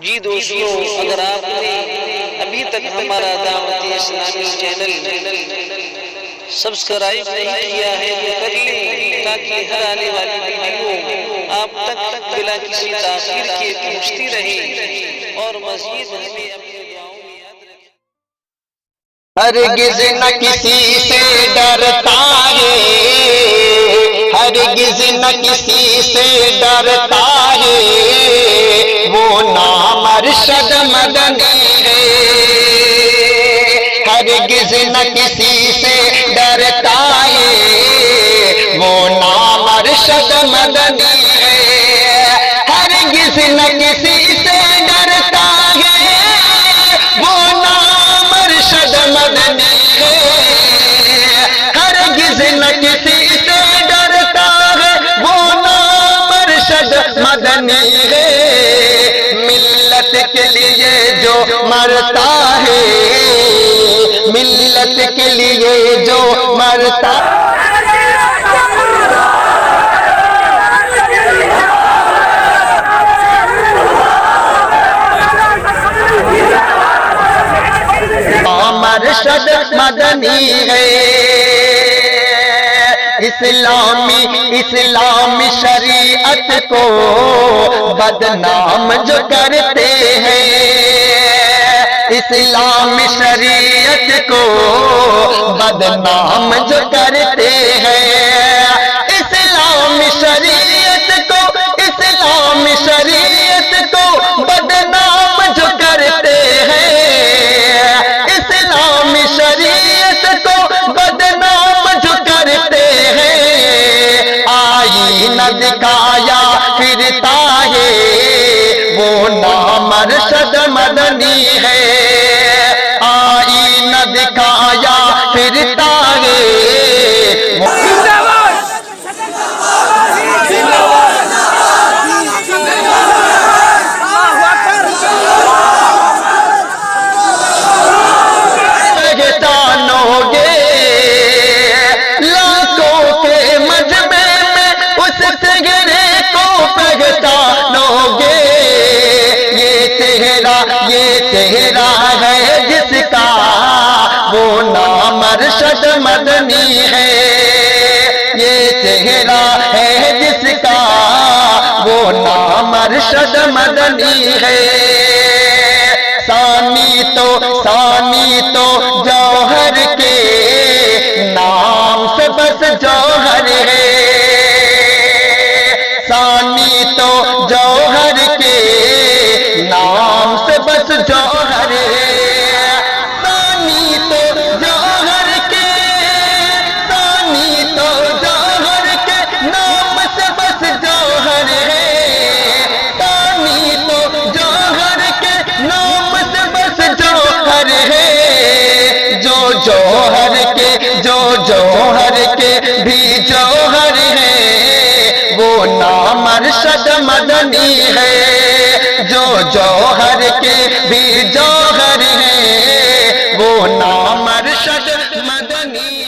जी दोस्तों, अगर आपने अभी तक हमारा दावत इस्लामी चैनल सब्सक्राइब नहीं किया है तो कर लें, ताकि हर आने वाली वीडियो आप तक बिना किसी ताखीर के पहुंचती रहे और मज़ीद हमें अपने दुआओं में याद रखें। हरगिज़ न किसी से डरता है, हरगिज़ न किसी से डरता है, वो नाम अरशद मदनी है। हरगिज़ न किसी से डरता है, वो नाम अरशद मदनी है। हरगिज़ न किसी से डरता है, वो नाम अरशद मदनी है। हरगिज़ न किसी से डरता है, वो नाम अरशद मदनी है। मिल्लत के लिए जो मरता है, मिल्लत के लिए जो मरता अरशद मदनी है। इस्लामी शरीयत को बदनाम जो करते हैं, इस्लामी शरीयत को बदनाम जो करते हैं, इस्लामी शरीयत को, इस्लामी शरीयत को बदनाम जो करते हैं, इस्लामी शरीयत को बदनाम जो करते हैं। आईना दिखाया फिरता है, वो नाम अरशद मदनी है। आईना दिखाया फिरता है, पहचानोगे लाखों के मजमे में उस चेहरे को पहचानोगे। ये चेहरा है जिसका, वो नाम अरशद मदनी है। ये चेहरा है जिसका, वो नाम अरशद मदनी है। सानी तो जौहर के नाम से बस जौहर है। सानी तो जौहर के नाम से बस जौहर है। सानी तो जौहर के, सानी तो जौहर के नाम से बस जौहर है। सानी तो जौहर के नाम से बस जौहर है। जो जौहर के भी जौहर है, वो नाम अरशद मदनी है। जो जौहर के भी जौहर है, वो नाम अरशद मदनी